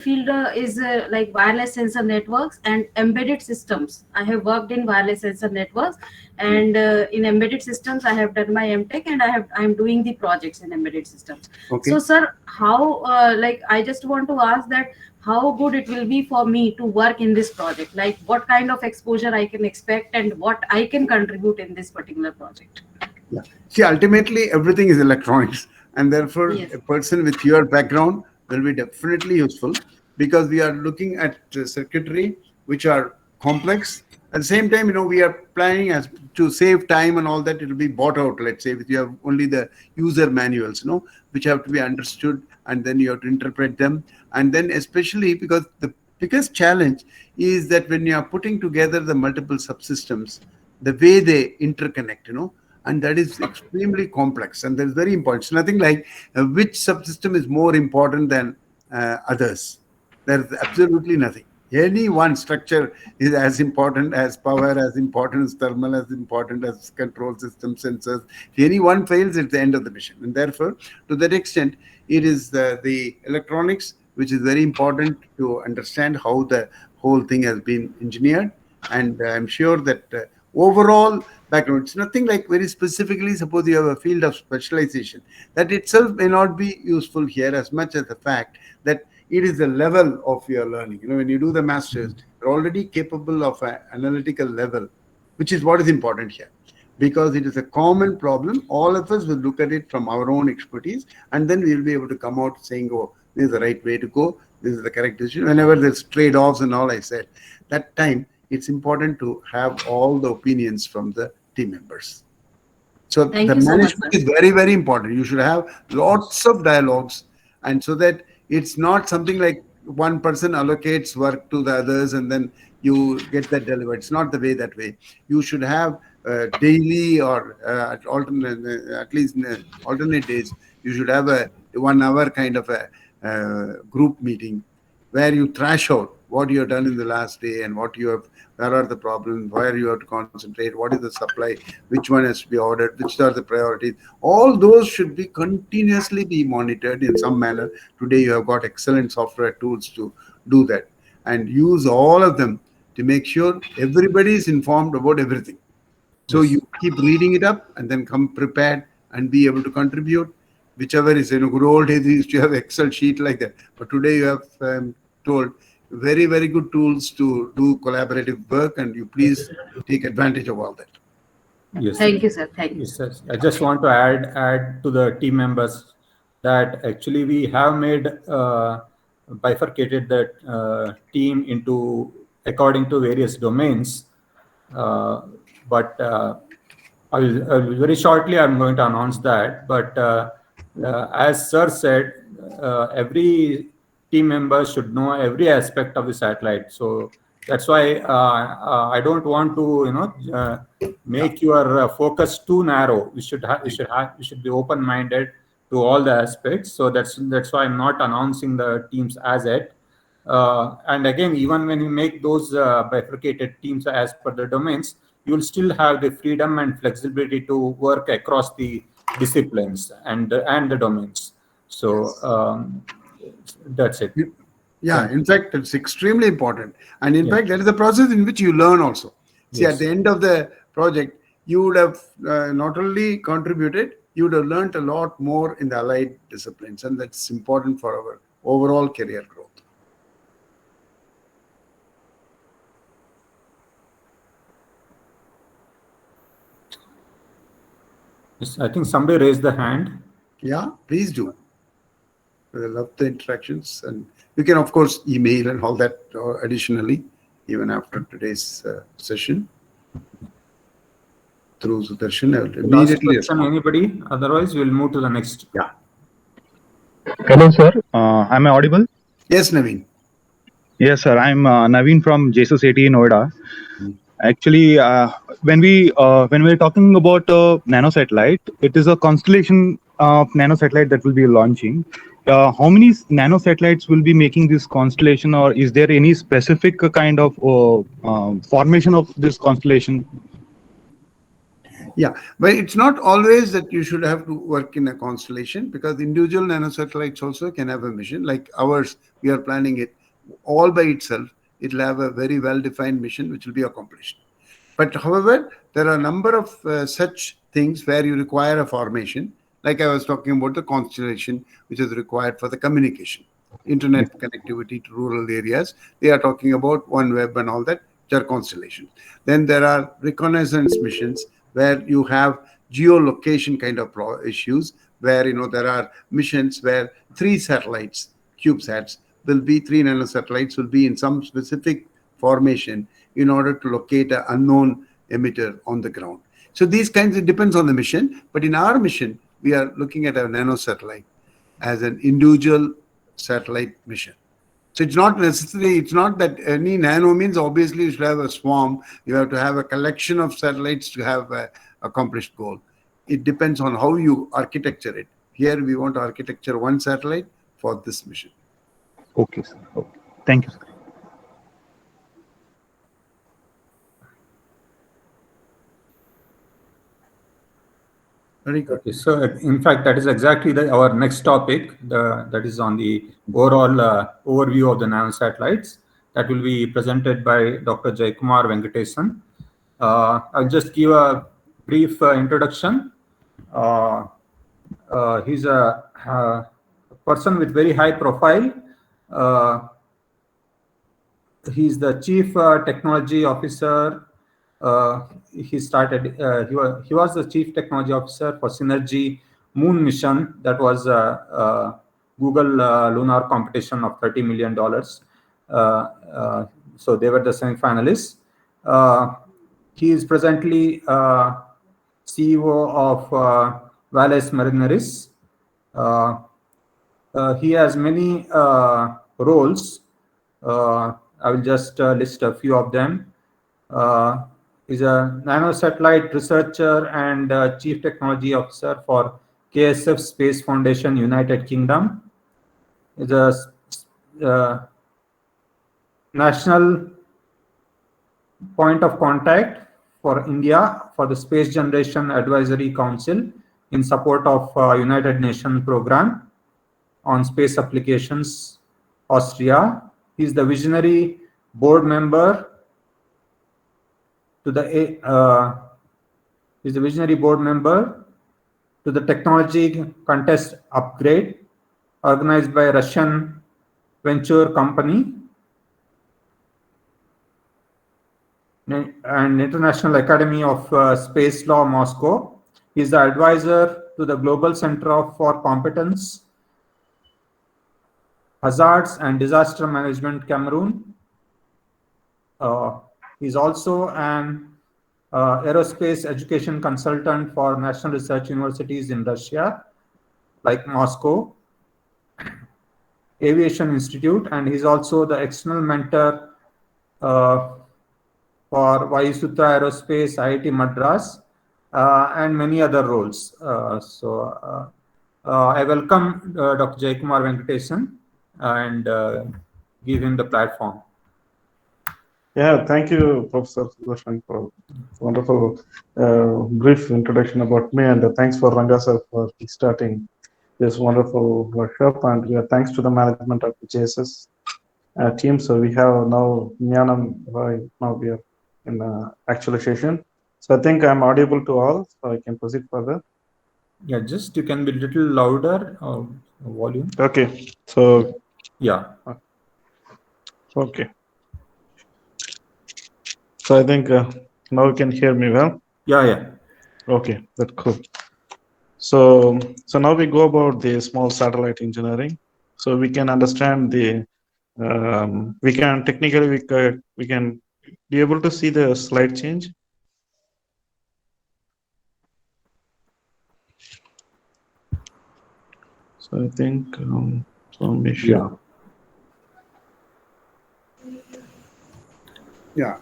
field is like wireless sensor networks and embedded systems. I have worked in wireless sensor networks, and in embedded systems I have done my MTech, and I'm doing the projects in embedded systems. Okay. So sir, how like I just want to ask that how good it will be for me to work in this project, like what kind of exposure I can expect and what I can contribute in this particular project. Yeah. See, ultimately, everything is electronics, and therefore, Yes. a person with your background will be definitely useful because we are looking at circuitry which are complex. At the same time, we are planning as to save time and all that. It will be bought out. Let's say if you have only the user manuals, which have to be understood, and then you have to interpret them, and then especially because the biggest challenge is that when you are putting together the multiple subsystems, the way they interconnect, and that is extremely complex, and that is very important. It's nothing like which subsystem is more important than others. There's absolutely nothing. Any one structure is as important as power, as important as thermal, as important as control system sensors. If any one fails, it's the end of the mission. And therefore, to that extent, it is the electronics which is very important to understand how the whole thing has been engineered. And I'm sure that overall background, it's nothing like very specifically, suppose you have a field of specialization, that itself may not be useful here as much as the fact that it is the level of your learning. When you do the masters, you're already capable of an analytical level, which is what is important here. Because it is a common problem, all of us will look at it from our own expertise, and then we'll be able to come out saying, oh, this is the right way to go, this is the correct decision. Whenever there's trade-offs and all, I said, that time it's important to have all the opinions from the team members. So Thank the you so much, management sir. is very, very important. You should have lots of dialogues, and so that it's not something like one person allocates work to the others and then you get that delivered. It's not the way that way. You should have daily or at least alternate days. You should have a 1 hour kind of a group meeting where you thrash out what you have done in the last day and where are the problems, where you have to concentrate, what is the supply, which one has to be ordered, which are the priorities. All those should be continuously be monitored in some manner. Today you have got excellent software tools to do that, and use all of them to make sure everybody is informed about everything. So Yes. you keep reading it up and then come prepared and be able to contribute. Whichever is, good old days, you used to have Excel sheet like that. But today you have told very, very good tools to do collaborative work, and you please take advantage of all that. Yes. Thank you, sir. Thank you, Yes, sir. sir. I just want to add to the team members that actually we have made bifurcated that team into according to various domains. Uh, but very shortly, I'm going to announce that. But as Sir said, every team member should know every aspect of the satellite. So that's why I don't want to, make your focus too narrow. We should be open-minded to all the aspects. So that's why I'm not announcing the teams as yet. And again, even when you make those bifurcated teams as per the domains, you will still have the freedom and flexibility to work across the disciplines and the domains. So Yes. that's it. Yeah, Thank in you. fact, it's extremely important. And in Yeah. fact, that is a process in which you learn also. See, at Yes. the end of the project, you would have not only contributed, you would have learned a lot more in the allied disciplines. And that's important for our overall career growth. Yes, I think somebody raised the hand. Yeah, please do. I love the interactions. And you can, of course, email and all that additionally, even after today's session through Sudarshan. I will Last immediately question, respond. anybody? Otherwise, we'll move to the next. Yeah. Hello, sir. Am I audible? Yes, Naveen. Yes, sir. I'm Naveen from Jesus 80 Noida. Mm. Actually, when we're talking about nanosatellite, it is a constellation of nanosatellite that will be launching. How many nanosatellites will be making this constellation, or is there any specific kind of formation of this constellation? Yeah, but it's not always that you should have to work in a constellation, because individual nanosatellites also can have a mission. Like ours, we are planning it all by itself. It'll have a very well-defined mission which will be accomplished. But however, there are a number of such things where you require a formation. Like I was talking about the constellation, which is required for the communication, internet connectivity to rural areas. They are talking about OneWeb and all that, which are constellations. Then there are reconnaissance missions where you have geolocation kind of issues, where there are missions where three satellites, CubeSats, will be three nanosatellites will be in some specific formation in order to locate an unknown emitter on the ground. So these kinds, it depends on the mission. But in our mission, we are looking at a nanosatellite as an individual satellite mission. So it's not necessarily, it's not that any nano means obviously you should have a swarm. You have to have a collection of satellites to have a accomplished goal. It depends on how you architecture it. Here we want to architecture one satellite for this mission. Okay, sir. Okay. Thank you, sir. Very good. Okay, so in fact, that is exactly our next topic. That is on the overall overview of the nanosatellites. That will be presented by Dr. Jaikumar Venkatesan. I'll just give a brief introduction. He's a person with very high profile. He's the chief technology officer. He started. He was the chief technology officer for Synergy Moon mission. That was Google lunar competition of $30 million. So they were the semi-finalists. He is presently CEO of Valles Marineris. He has many roles. I will just list a few of them. Is a nanosatellite researcher and chief technology officer for KSF Space Foundation, United Kingdom. Is a national point of contact for India for the Space Generation Advisory Council in support of United Nations program on space applications, Austria. He is the visionary board member to the technology contest upgrade organized by Russian venture company and International Academy of Space Law, Moscow. He is the advisor to the Global Center for Competence, Hazards and Disaster Management, Cameroon. He is also an aerospace education consultant for national research universities in Russia, like Moscow Aviation Institute, and he's also the external mentor for Vayusutra Aerospace, IIT Madras, and many other roles. I welcome Dr. Jaikumar Venkatesan and give him the platform. Yeah, thank you, Professor Sudarshan, for wonderful brief introduction about me, and thanks for Ranga sir for starting this wonderful workshop. And thanks to the management of the JSS team. So we have now Jnanam Roy. Now we are in actualization. So I think I'm audible to all, so I can proceed further. Yeah, just you can be a little louder volume. Okay. So yeah. Okay. So I think now you can hear me well. Yeah. Okay, that's cool. So now we go about the small satellite engineering. So we can understand the we can technically we can be able to see the slide change. So I think some issue. Yeah.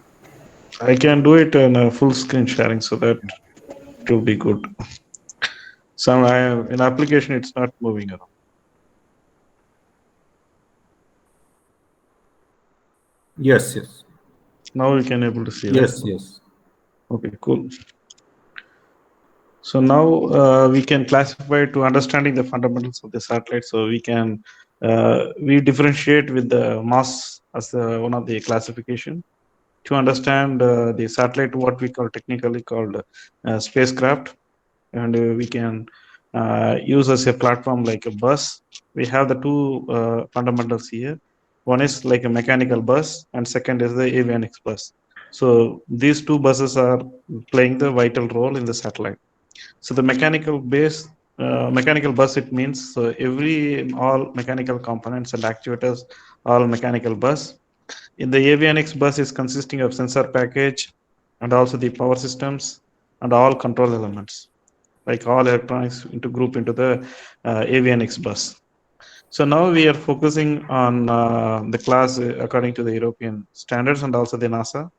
I can do it in a full screen sharing, so that it will be good. So in application, it's not moving around. Yes. Now we can able to see. Yes, that. yes. Okay, cool. So now we can classify to understanding the fundamentals of the satellite. So we can we differentiate with the mass as one of the classification to understand the satellite, what we call technically called spacecraft, and we can use as a platform like a bus. We have the two fundamentals here. One is like a mechanical bus, and second is the avionics bus. So these two buses are playing the vital role in the satellite. So the mechanical bus, it means so all mechanical components and actuators, all mechanical bus. In the avionics bus is consisting of sensor package and also the power systems and all control elements, like all electronics into the avionics bus. So now we are focusing on the class according to the European standards and also the NASA.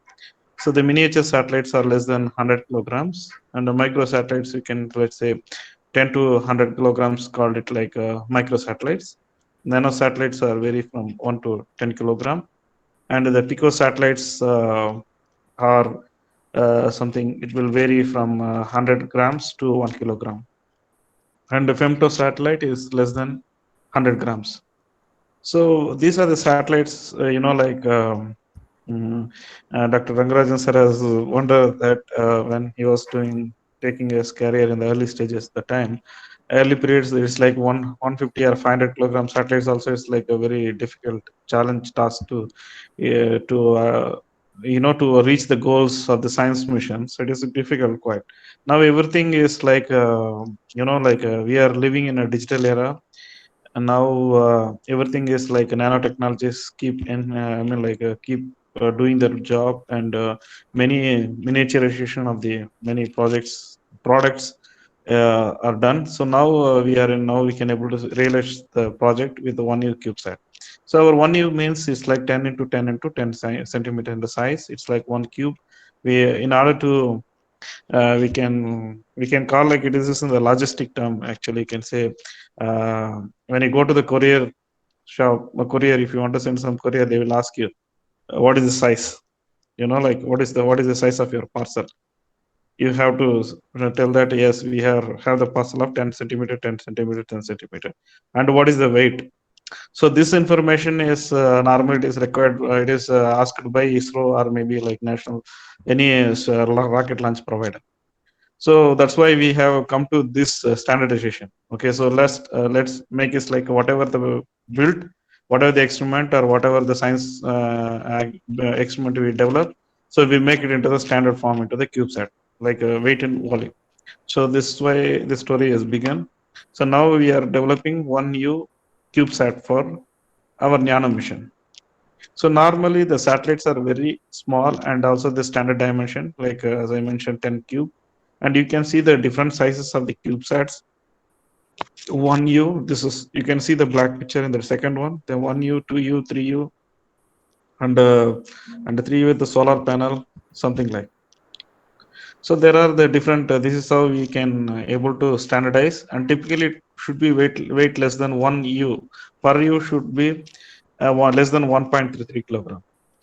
So the miniature satellites are less than 100 kilograms, and the micro satellites you can, let's say, 10 to 100 kilograms, called it like micro satellites. Nano satellites are vary from 1 to 10 kilogram, and the pico satellites are something, it will vary from 100 grams to 1 kilogram, and the femto satellite is less than 100 grams. So these are the satellites, like Dr. Rangarajan sir has wondered that when he was taking his career in the early stages, the time, early periods, it's like 150 or 500 kilogram satellites also is like a very difficult challenge task to reach the goals of the science missions. It is difficult quite. Now everything is like, we are living in a digital era, and now everything is like nanotechnologies keep doing their job, and many miniaturization of the many products are done. So now we can able to realize the project with the 1U CubeSat. So our 1U means it's like 10 into 10 into 10 centimeter in the size. It's like one cube. We, in order to we can call, like, it is in the logistic term, actually you can say, when you go to the courier shop, a courier, if you want to send some courier, they will ask you, what is the size, like what is the size of your parcel. You have to tell that, yes, we have the parcel of 10 centimeter, 10 centimeter, 10 centimeter, and what is the weight. So this information is normally it is required, it is asked by ISRO, or maybe like national, any rocket launch provider. So that's why we have come to this standardization. Okay, so let's make it like whatever the built, whatever the experiment or whatever the science experiment we develop, so we make it into the standard form, into the CubeSat, like weight and volume. So this is why the story has begun. So now we are developing 1U CubeSat for our Jnanam mission. So normally the satellites are very small, and also the standard dimension, like as I mentioned, 10 cube. And you can see the different sizes of the CubeSats. 1U, this is, you can see the black picture in the second one, the 1U, 2U, 3U, and 3U with the solar panel, something like. So there are the different, this is how we can able to standardize, and typically it should be weight less than 1U. Per U should be less than 1.33 kilogram.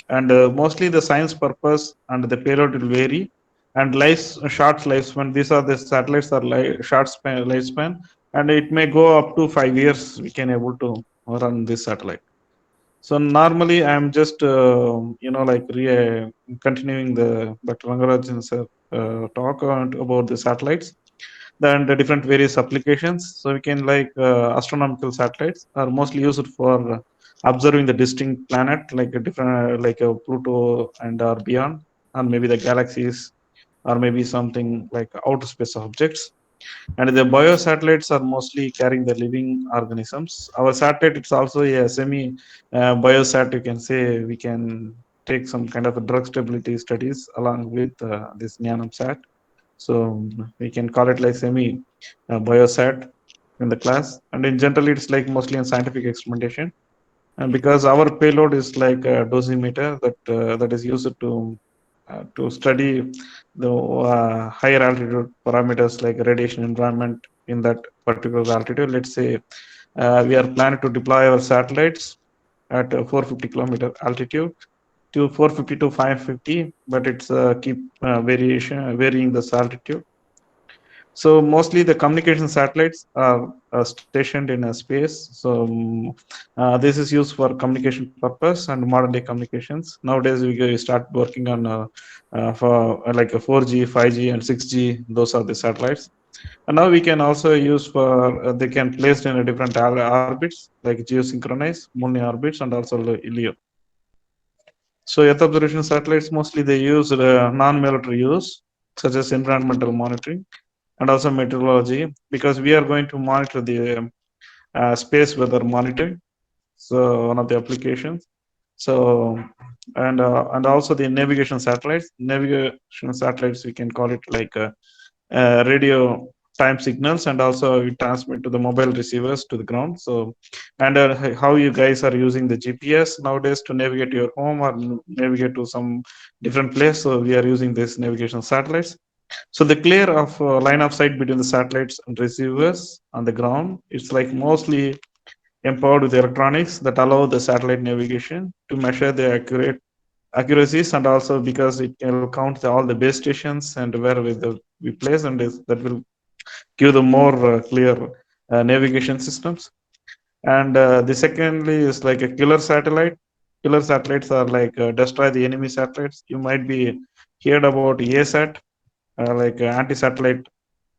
And mostly the science purpose and the payload will vary, and short lifespan, these are the satellites are short lifespan, and it may go up to 5 years we can able to run this satellite. So normally I'm just continuing the Dr. Rangarajan sir talk about the satellites, then the different various applications. So we can, like, astronomical satellites are mostly used for observing the distinct planet, like a different like a Pluto and or beyond, or maybe the galaxies, or maybe something like outer space objects. And the biosatellites are mostly carrying the living organisms. Our satellite, it's also a semi biosat, you can say. We can take some kind of a drug stability studies along with this Jnanam sat. So we can call it like semi biosat in the class. And in general, it's like mostly in scientific experimentation. And because our payload is like a dosimeter that is used to study the higher altitude parameters, like radiation environment in that particular altitude. Let's say we are planning to deploy our satellites at 450 kilometer altitude to 450 to 550, but it's keep varying this altitude. So mostly the communication satellites are stationed in a space. So this is used for communication purpose and modern day communications. Nowadays we start working on for like a 4G, 5G, and 6G. Those are the satellites. And now we can also use for they can placed in a different orbits like geosynchronous, Moon orbits, and also LEO. So Earth observation satellites mostly they use non-military use such as environmental monitoring and also meteorology, because we are going to monitor the space weather monitoring. So one of the applications. So and also the navigation satellites. Navigation satellites we can call it like radio time signals, and also we transmit to the mobile receivers to the ground. So and how you guys are using the GPS nowadays to navigate your home or navigate to some different place. So we are using this navigation satellites. So the clear of line of sight between the satellites and receivers on the ground, it's like mostly empowered with electronics that allow the satellite navigation to measure the accuracies, and also because it can count all the base stations and where we place, and that will give the more clear navigation systems. And the secondly is like a killer satellite. Killer satellites are like destroy the enemy satellites. You might be heard about ASAT, like anti-satellite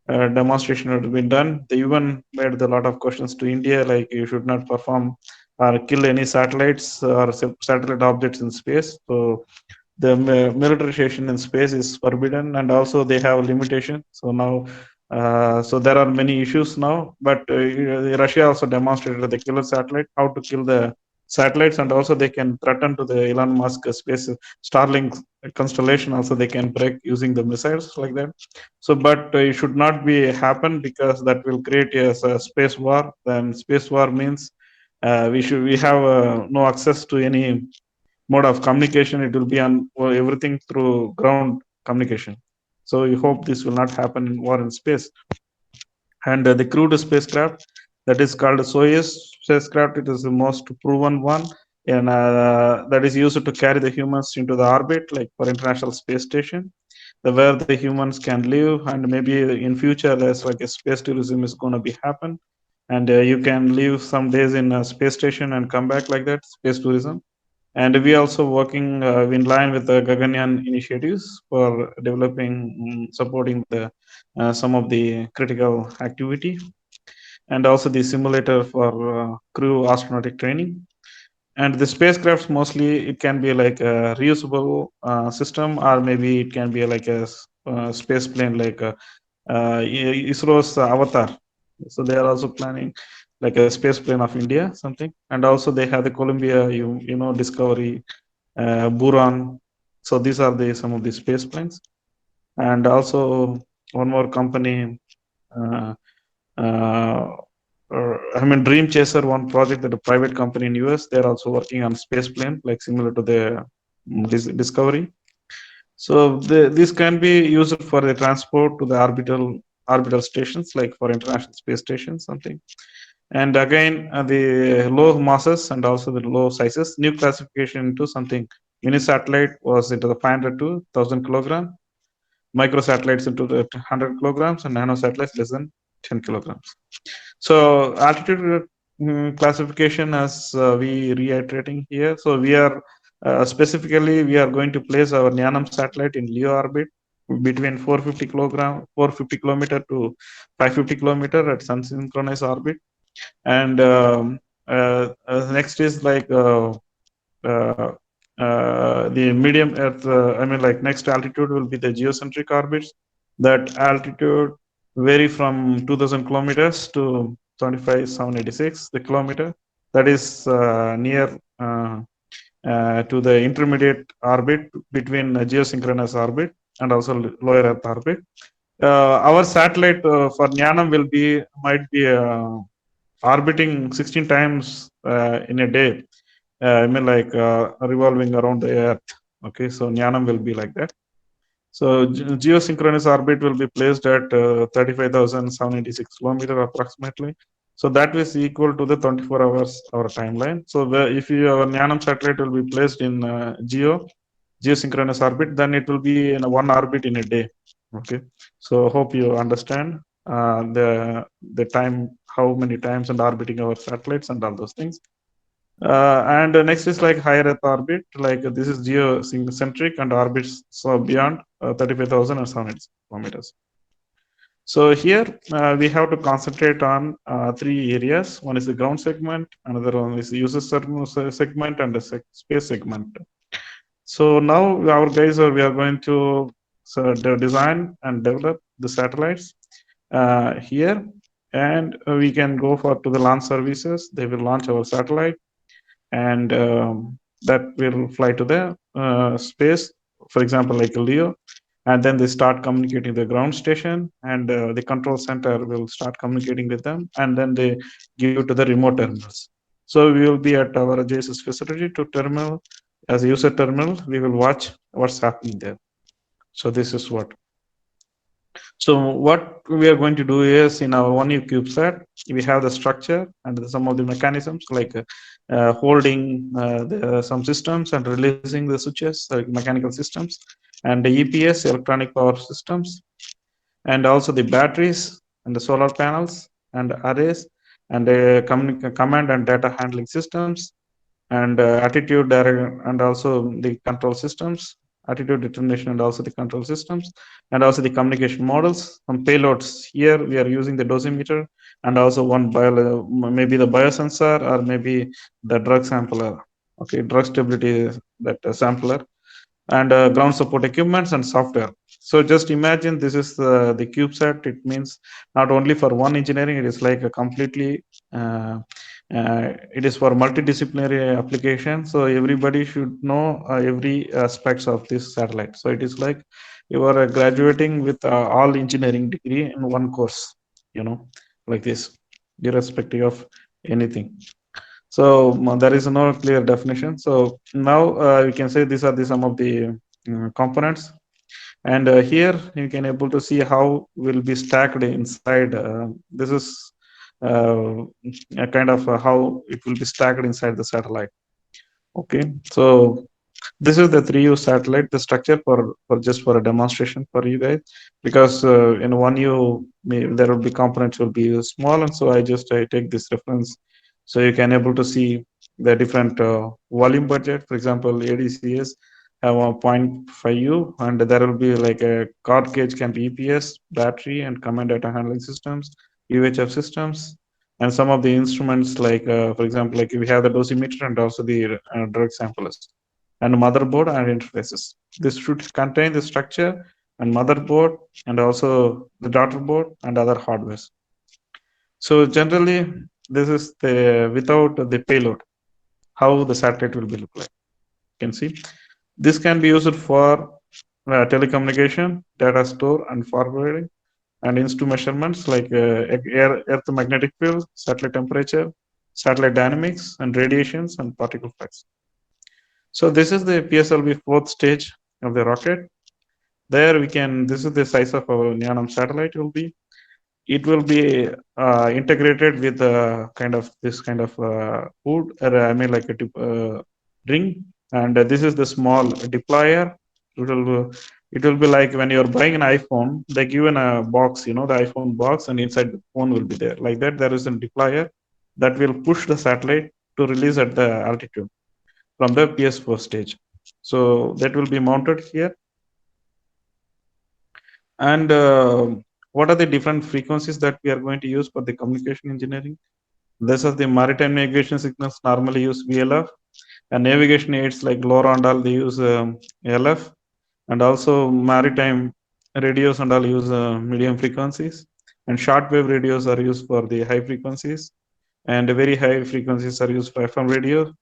demonstration had been done. They even made a lot of questions to India, like you should not perform or kill any satellites or satellite objects in space. So the militarization in space is forbidden, and also they have limitation. So now so there are many issues now, but Russia also demonstrated the killer satellite, how to kill the satellites, and also they can threaten to the Elon Musk space Starlink constellation. Also they can break using the missiles like that. So but it should not be happen, because that will create a space war. Then space war means we have no access to any mode of communication. It will be on everything through ground communication. So we hope this will not happen in war in space. And the crewed spacecraft that is called Soyuz spacecraft, it is the most proven one, and that is used to carry the humans into the orbit, like for International Space Station, where the humans can live, and maybe in future there's like a space tourism is going to be happen, and you can live some days in a space station and come back like that, space tourism. And we also working in line with the Gaganyaan initiatives for developing, supporting the some of the critical activity, and also the simulator for crew astronautic training. And the spacecrafts mostly it can be like a reusable system, or maybe it can be like a space plane, like ISRO's Avatar. So they are also planning like a space plane of India something, and also they have the Columbia, you know, Discovery, Buran. So these are the some of the space planes. And also one more company, uh, uh, I mean Dream Chaser, one project that a private company in US. They're also working on space plane, like similar to the Discovery. So this can be used for the transport to the orbital stations, like for International Space Station something. And again, the low masses and also the low sizes, new classification into something. Mini satellite was into the 500 to 1,000 kilogram, micro satellites into the 100 kilograms, and nano satellites less than 10 kilograms. So altitude classification, as we reiterating here. So we are specifically we are going to place our Jnanam satellite in LEO orbit between 450 kilometer to 550 kilometer at sun synchronous orbit. And next is like uh, the medium earth, I mean like next altitude will be the geocentric orbits. That altitude vary from 2000 kilometers to 25,786 the kilometer. That is near to the intermediate orbit between geosynchronous orbit and also lower earth orbit. Our satellite for Jnanam will be might be orbiting 16 times in a day. I mean, like revolving around the Earth. Okay, so Jnanam will be like that. So geosynchronous orbit will be placed at 35,786 kilometer approximately. So that is equal to the 24 hours our timeline. So if our Jnanam satellite will be placed in geosynchronous orbit, then it will be in one orbit in a day. Okay, so hope you understand. the time, how many times and orbiting our satellites and all those things. And next is like higher Earth orbit, like this is geocentric and orbits so beyond 35,700 kilometers. So here we have to concentrate on three areas. One is the ground segment, another one is the user segment, and the space segment. So now our guys we are going to design and develop the satellites here, and we can go for to the launch services. They will launch our satellite, and that will fly to the space, for example, like LEO, and then they start communicating the ground station, and the control center will start communicating with them, and then they give to the remote terminals. So we will be at our JSS facility to terminal as a user terminal. We will watch what's happening there. So this is what. So what we are going to do is in our 1U CubeSat, we have the structure and some of the mechanisms like holding some systems and releasing the switches, like mechanical systems, and the EPS, electronic power systems, and also the batteries and the solar panels and arrays, and the command and data handling systems, and attitude and also the control systems, attitude determination and also the control systems, and also the communication models. Some payloads here we are using the dosimeter, and also one maybe the biosensor or maybe the drug sampler. Okay, drug stability that sampler, and ground support equipments and software. So just imagine this is the CubeSat. It means not only for one engineering, it is like a completely, it is for multidisciplinary application. So everybody should know every aspects of this satellite. So it is like you are graduating with all engineering degree in one course, like this, irrespective of anything. So there is no clear definition. So now we can say these are some of the components, and here you can able to see how will be stacked inside. This is a kind of how it will be stacked inside the satellite. Okay, so this is the 3U satellite, the structure for just for a demonstration for you guys, because in 1U there will be components will be small, and so I take this reference so you can able to see the different volume budget. For example, ADCS have a 0.5U, and there will be like a card cage can be EPS, battery, and command data handling systems, UHF systems, and some of the instruments like for example, like we have the dosimeter and also the drug samplers, and motherboard and interfaces. This should contain the structure and motherboard and also the daughter board and other hardwares. So generally, this is the without the payload, how the satellite will be look like. You can see this can be used for telecommunication, data store and forwarding, and instrument measurements like earth magnetic field, satellite temperature, satellite dynamics, and radiations and particle flux. So this is the PSLV fourth stage of the rocket. There we can, this is the size of our Jnanam satellite will be. It will be integrated with this kind of hood, or I mean like a ring. And this is the small deployer. It will be like when you're buying an iPhone, they give in a box, the iPhone box, and inside the phone will be there. Like that, there is a deployer that will push the satellite to release at the altitude from the PS4 stage. So that will be mounted here. And what are the different frequencies that we are going to use for the communication engineering? This is the maritime navigation signals normally use VLF, and navigation aids like LoRa and all, they use LF, and also maritime radios and all use medium frequencies, and shortwave radios are used for the high frequencies, and very high frequencies are used for FM radio.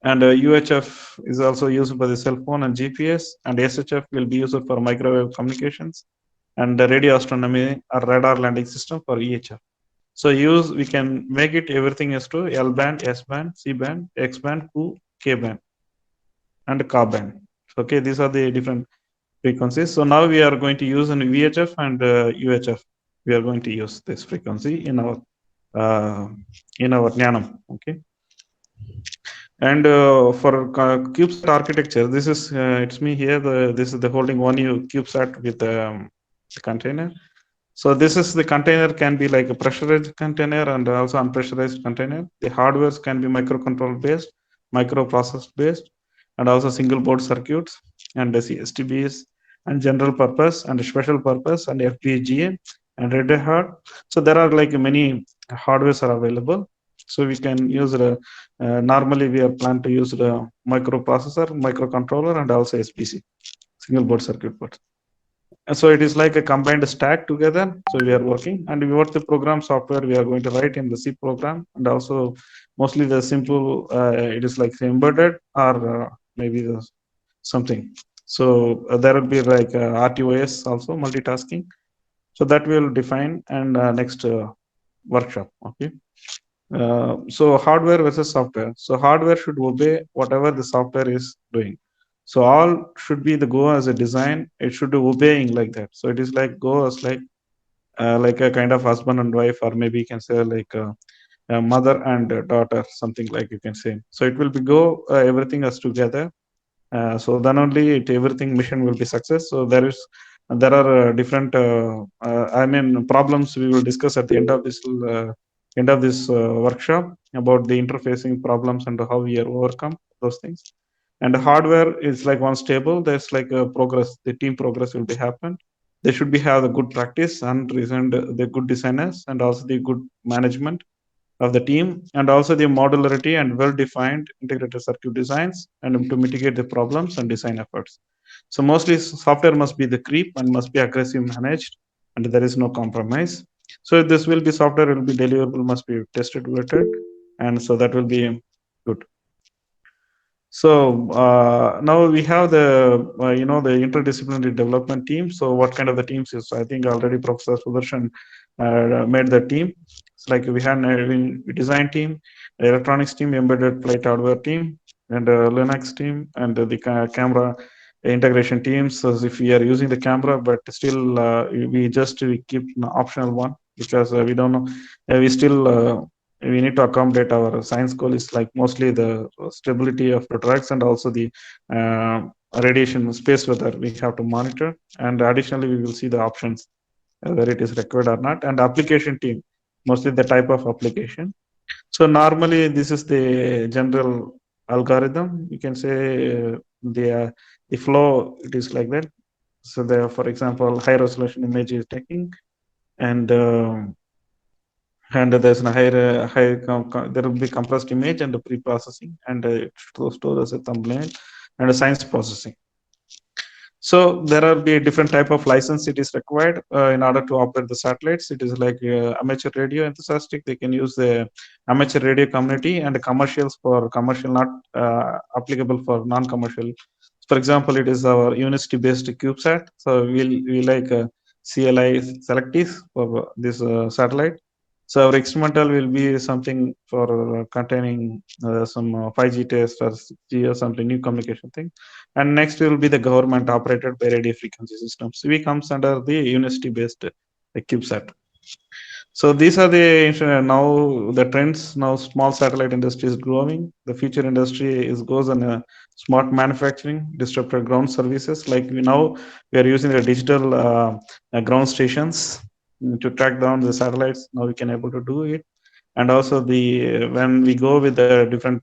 And UHF is also used for the cell phone and GPS, and SHF will be used for microwave communications, and the radio astronomy or radar landing system for EHF. So we can make it everything as to L band, S band, C band, X band, Q, K band, and Ka band. Okay, these are the different frequencies. So now we are going to use an VHF and UHF. We are going to use this frequency in our Jnanam. Okay. And for CubeSat architecture, this is it's me here. This is the holding 1U CubeSat with the container. So this is the container can be like a pressurized container and also unpressurized container. The hardwares can be microcontroller based, microprocessor based, and also single board circuits and the CSTBs and general purpose and special purpose and FPGA and Red Hat. So there are like many hardwares are available. So we can use the normally we are planned to use the microprocessor, microcontroller, and also SPC, single board circuit board. So it is like a combined stack together. So we are working and what the program software we are going to write in the C program, and also mostly the simple it is like embedded or maybe something. So there will be like RTOS also multitasking. So that will define and next workshop. Okay. So hardware versus software. So hardware should obey whatever the software is doing. So all should be the Go as a design. It should be obeying like that. So it is like Go as like a kind of husband and wife, or maybe you can say like a mother and a daughter, something like you can say. So it will be Go everything as together. So then only everything mission will be success. So there are different I mean problems we will discuss at the end of this workshop about the interfacing problems and how we are overcome those things. And the hardware is like one stable. There's like a progress. The team progress will be happen. They should be have the good practice and reasoned the good designers and also the good management of the team, and also the modularity and well-defined integrated circuit designs and to mitigate the problems and design efforts. So mostly software must be the creep and must be aggressive managed, and there is no compromise. So this will be software will be deliverable, must be tested, vetted, and so that will be good. So now we have the the interdisciplinary development team. So what kind of the teams is? I think already Professor Sudarshan made the team. It's like we had a design team, electronics team, embedded flight hardware team, and Linux team, and the camera integration teams. So if we are using the camera, but still we keep an optional one because we don't know. We still we need to accommodate our science goal is like mostly the stability of the drugs and also the uh, radiation space weather we have to monitor, and additionally we will see the options whether it is required or not, and application team mostly the type of application. So normally this is the general algorithm, you can say the flow, it is like that. So there, for example, high resolution image is taking, and there's a there will be compressed image and the pre-processing, and it stores as a thumbnail and a science processing. So there are be different type of license it is required in order to operate the satellites. It is like amateur radio enthusiastic. They can use the amateur radio community, and commercials for commercial, not applicable for non-commercial. For example, it is our university-based CubeSat. So we like CLI selectees for this satellite. So our experimental will be something for containing some 5G test or 6G or something new communication thing. And next will be the government operated by radio frequency systems. We comes under the university based CubeSat. So these are the now the trends. Now small satellite industry is growing. The future industry is goes on smart manufacturing, disrupted ground services. Like we are using the digital ground stations to track down the satellites. Now we can able to do it. And also the when we go with the different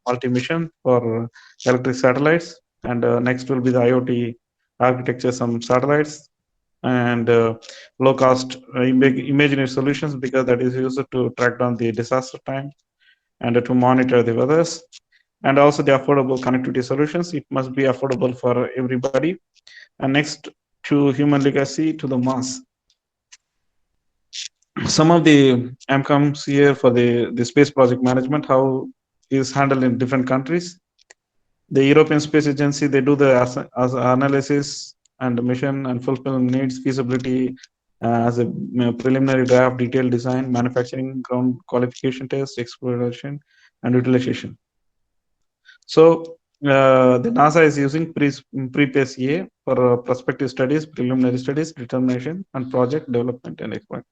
multi mission for electric satellites, and next will be the IoT architecture, some satellites, and low cost imaginary solutions, because that is used to track down the disaster time and to monitor the weathers, and also the affordable connectivity solutions. It must be affordable for everybody. And next, to human legacy to the mass. Some of the outcomes here for the space project management, how is handled in different countries. The European Space Agency, they do the as analysis and mission and fulfill needs, feasibility as a preliminary draft, detailed design, manufacturing, ground qualification test, exploration, and utilization. So the NASA is using pre-PACE for prospective studies, preliminary studies, determination, and project development and exploration.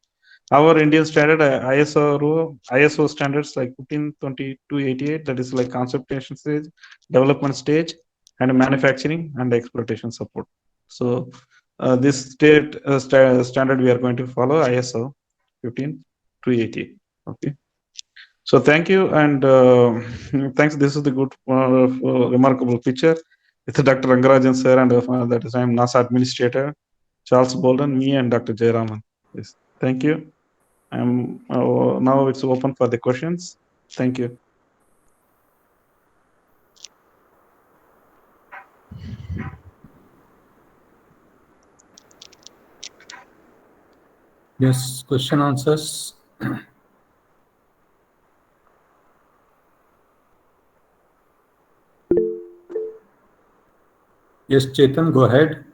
Our Indian standard ISO standards like 152288, that is like conceptualization stage, development stage, and manufacturing and exploitation support. So this standard we are going to follow ISO 15380. Okay. So thank you, and thanks. This is the good, remarkable picture with Dr. Rangarajan sir, and that is I'm NASA administrator Charles Bolden, me, and Dr. Jayaraman. Yes. Thank you. I'm now it's open for the questions. Thank you. Yes, question answers. Yes, Chetan, go ahead.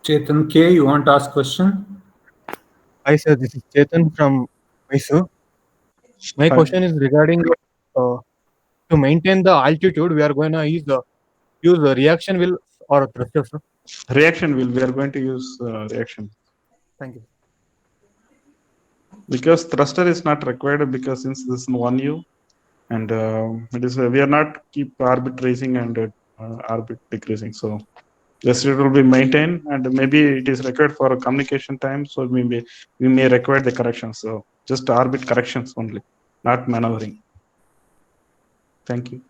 Chetan K, you want to ask question? Hi, sir. This is Chetan from Mysore. My Hi. question is regarding to maintain the altitude, we are going to use the reaction wheel or thruster, sir. Reaction wheel. We are going to use reaction Thank you. because thruster is not required because since this is 1U and it is we are not keep orbit raising and orbit decreasing. So yes, it will be maintained, and maybe it is required for communication time. So we may require the corrections. So just orbit corrections only, not maneuvering. Thank you.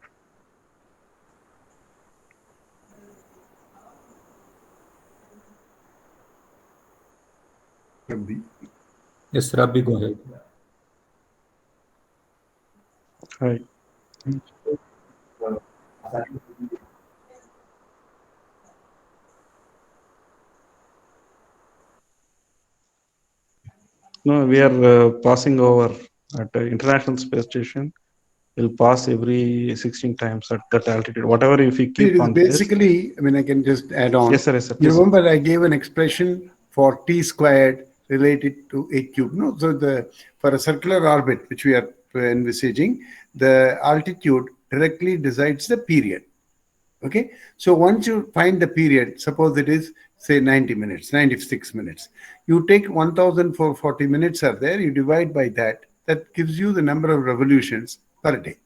Yes, Rabbi, go ahead. Hi. No, we are passing over at the International Space Station. We'll pass every 16 times at that altitude. Whatever if we It keep is on this. basically, I mean, I can just add on. Yes, sir. Yes, sir. You Please. remember I gave an expression for t squared related to a cube. No, so for a circular orbit which we are envisaging, the altitude directly decides the period. Okay, so once you find the period, suppose it is say 90 minutes, 96 minutes, you take 1440 minutes are there, you divide by that, that gives you the number of revolutions per day.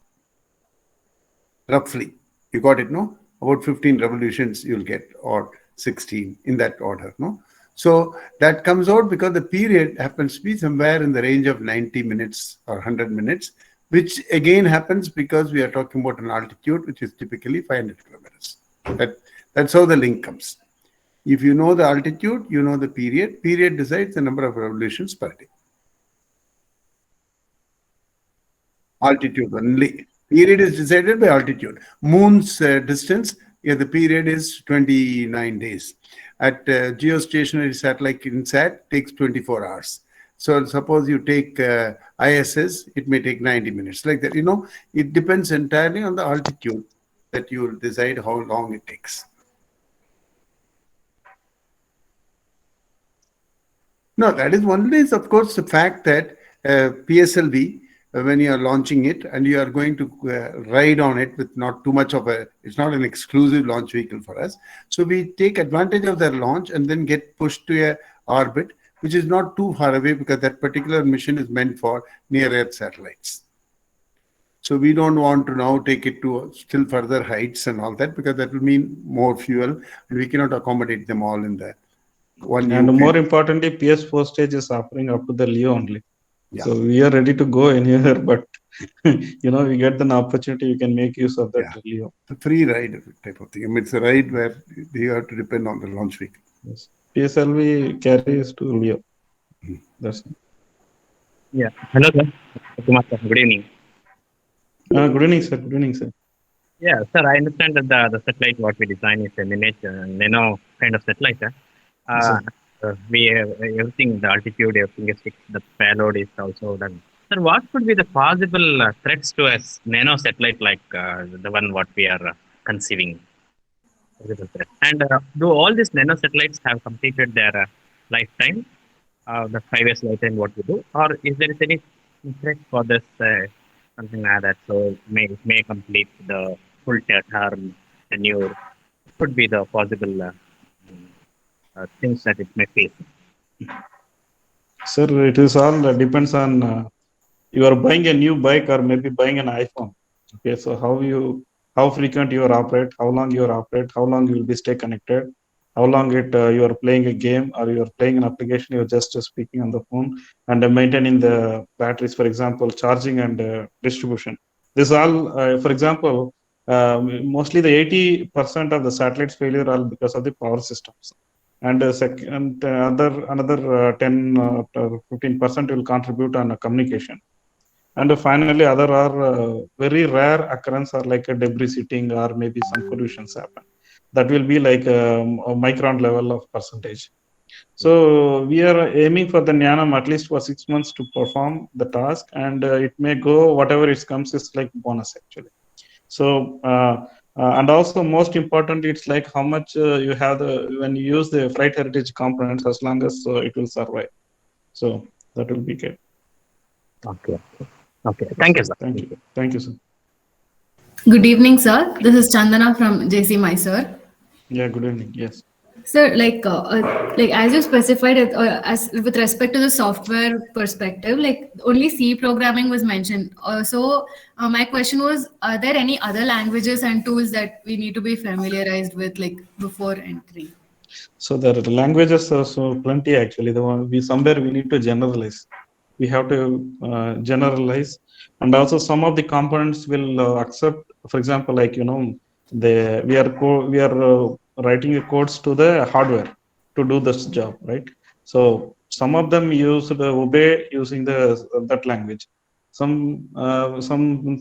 Roughly, you got it, no? About 15 revolutions you'll get, or 16 in that order, no? So that comes out because the period happens to be somewhere in the range of 90 minutes or 100 minutes, which again happens because we are talking about an altitude which is typically 500 kilometers. That's how the link comes. If you know the altitude, you know the period. Period decides the number of revolutions per day. Altitude only. Period is decided by altitude. Moon's distance, yeah, the period is 29 days. At geostationary satellite INSAT takes 24 hours. So suppose you take ISS, it may take 90 minutes. Like that, it depends entirely on the altitude that you will decide how long it takes. No, that is one is, of course, the fact that PSLV, when you are launching it and you are going to ride on it with not too much of it's not an exclusive launch vehicle for us. So we take advantage of their launch and then get pushed to a orbit, which is not too far away because that particular mission is meant for near Earth satellites. So we don't want to now take it to still further heights and all that because that will mean more fuel and we cannot accommodate them all in that. And more importantly, PS4 stage is offering up to the Leo only. Yeah. So we are ready to go anywhere, but we get an opportunity, you can make use of that Leo. A free ride type of thing. I mean, it's a ride where you have to depend on the launch vehicle. Yes. PSLV carries to Leo. That's it. Yeah. Hello, sir. Kumar, sir. Good evening. Good evening, sir. Good evening, sir. Yeah, sir. I understand that the satellite what we design is a nano kind of satellite. Sir. We have everything, the altitude, everything is fixed. The payload is also done. Sir, what could be the possible threats to a nano satellite like the one what we are conceiving? And do all these nano satellites have completed their lifetime? The 5 years lifetime, what we do, or is there any threat for this something like that? So may complete the full term tenure. Could be the possible things that it may face. Sir, it is all depends on you are buying a new bike or maybe buying an iPhone. Okay, so how frequent you are operate, how long you are operate, how long you will be stay connected, how long it you are playing a game or you are playing an application, you're just speaking on the phone, and maintaining the batteries, for example, charging and distribution. This all, for example, mostly the 80% of the satellites failure are because of the power systems, and second another 10 or 15% will contribute on communication. And finally, other are very rare occurrence are like a debris sitting or maybe some pollutions happen. That will be like a micron level of percentage. So we are aiming for the Jnanam at least for 6 months to perform the task, and it may go whatever it comes is like bonus actually. So and also most important, it's like how much you have the when you use the flight heritage components, as long as it will survive. So that will be good. Okay. Okay. Thank you, sir. Thank you. Thank you, sir. Good evening, sir. This is Chandana from JC Mysore. Yeah, good evening. Yes. Sir, like as you specified, as with respect to the software perspective, like only C programming was mentioned. So my question was, are there any other languages and tools that we need to be familiarized with, like before entering? So the languages are so plenty actually. The one we somewhere we need to generalize. We have to generalize, and also some of the components will accept. For example, like we are writing the codes to the hardware to do this job, right? So some of them use the obey using the that language. Some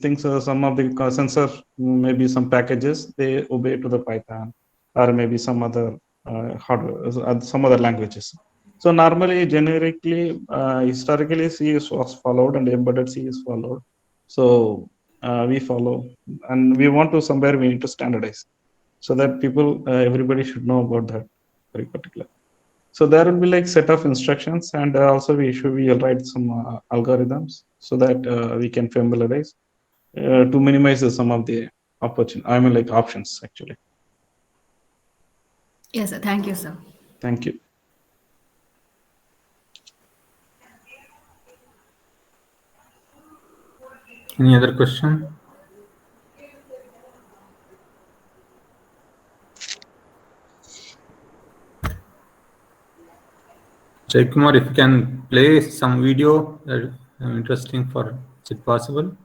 things, some of the sensor, maybe some packages they obey to the Python, or maybe some other hardware, some other languages. So normally, generically, historically, C was followed and embedded C is followed. So we follow, and we want to somewhere we need to standardize, so that people, everybody should know about that very particular. So there will be like set of instructions, and also we'll write some algorithms so that we can familiarize to minimize some of the opportunity. I mean, like options actually. Yes, sir. Thank you, sir. Thank you. Any other question? Jay Kumar, if you can play some video that interesting for, is it possible?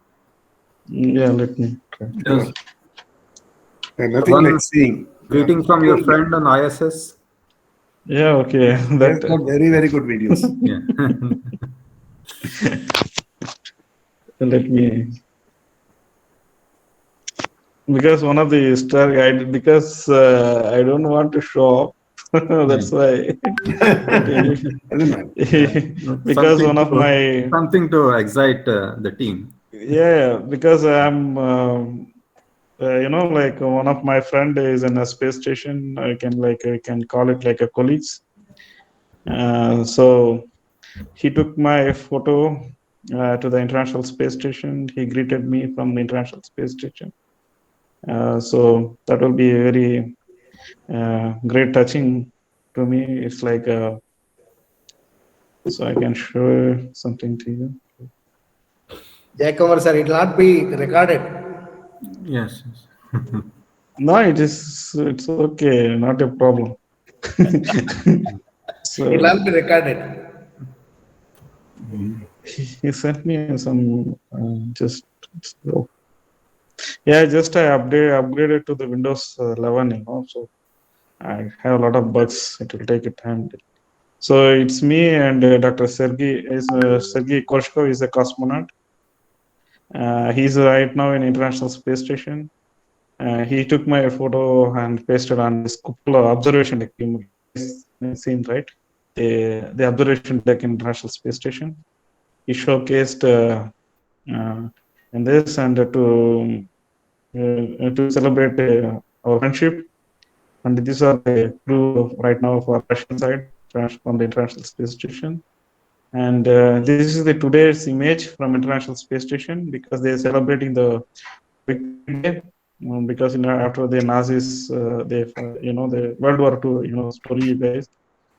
Yeah, let me try. Yes. Nothing One like seeing. greeting from your friend on ISS. Yeah, okay. They've got very, very good videos. Yeah. Let me, because one of the star guide, because I don't want to show up. That's why. Because one of my something to excite the team. Yeah, because I'm like one of my friend is in a space station. I can call it like a colleagues. So he took my photo to the International Space Station. He greeted me from the International Space Station. So that will be very great touching to me. It's like so I can show something to you. Jacob, sir, it will not be recorded. Yes. No, it's okay, not a problem. So It will not be recorded. he sent me some just I upgraded to the Windows 11, so I have a lot of bugs. It will take a time. So it's me and Dr. Sergei Korshkov is a cosmonaut. He's right now in International Space Station. He took my photo and pasted on this cupola observation deck. You seen, right? The observation deck in International Space Station. He showcased in this, and to celebrate our friendship. And these are the crew right now for Russian side from the International Space Station. And this is the today's image from International Space Station, because they're celebrating the Victory Day. Because after the Nazis, the World War II, story, you guys.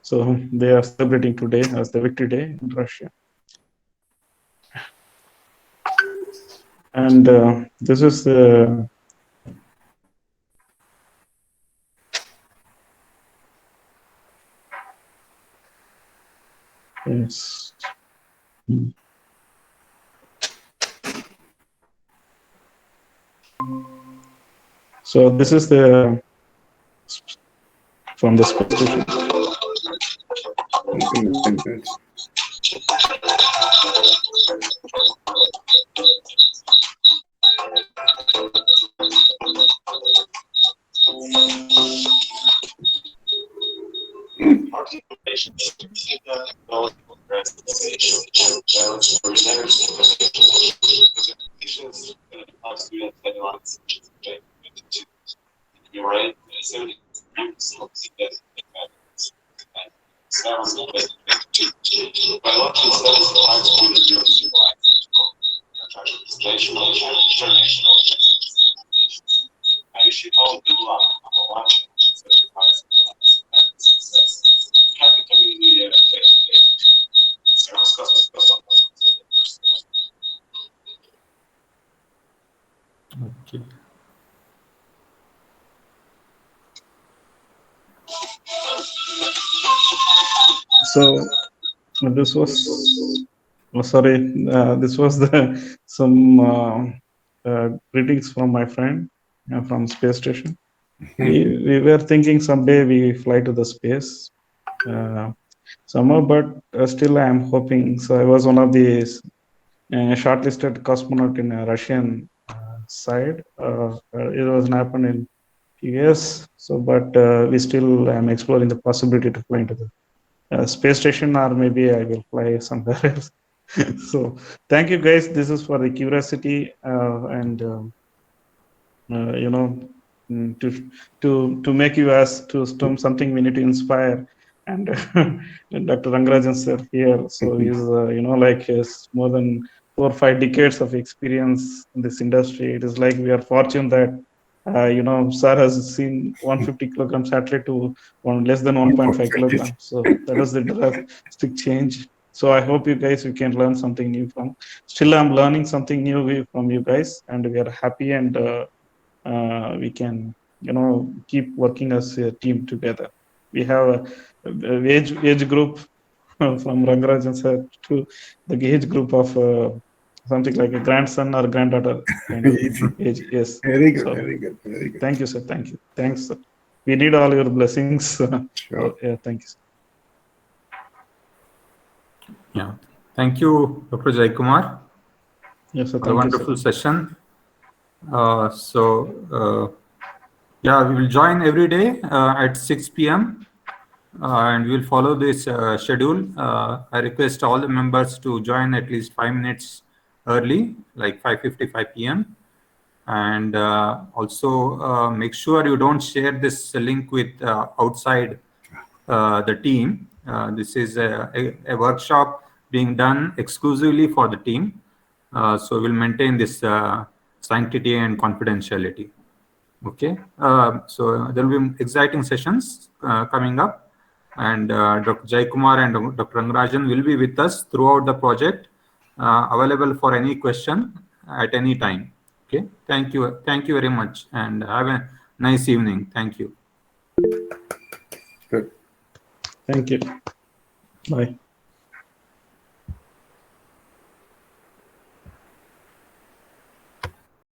So they are celebrating today as the Victory Day in Russia. And this is the yes. So this is the from the space station. Okay. So this was sorry. This was the some greetings from my friend from space station. We were thinking someday we fly to the space somehow, but still I am hoping. So I was one of the shortlisted cosmonaut in a Russian side. It was happened in US. So, but we still am exploring the possibility to fly into the space station, or maybe I will fly somewhere else. So, thank you guys. This is for the curiosity and you know to make you ask to something we need to inspire. And Dr. Rangarajan sir here, so he's like his more than 4 or 5 decades of experience in this industry. It is like we are fortunate that sir has seen 150 kilogram satellite to less than 1.5 kilograms. So that is the drastic change. So I hope you guys we can learn something new from. Still, I'm learning something new from you guys, and we are happy and we can keep working as a team together. We have a age group from Rangarajan sir to the age group of something like a grandson or granddaughter kind of age. Yes. Very good, So very good, very good. thank you, sir. Thank you. Thanks, sir. We need all your blessings. Sure. Yeah, thank you, sir. Yeah. Thank you, Dr. Jaikumar, Yes, sir. for the Thank you, wonderful sir. session. Yeah, we will join every day at 6 p.m. And we will follow this schedule. I request all the members to join at least 5 minutes early, like 5:55 p.m. And also make sure you don't share this link with outside the team. This is a workshop being done exclusively for the team. So we'll maintain this sanctity and confidentiality. Okay. So there will be exciting sessions coming up. And Dr. Jaikumar and Dr. Rangarajan will be with us throughout the project, available for any question at any time. Okay. Thank you. Thank you very much. And have a nice evening. Thank you. Good. Thank you. Bye.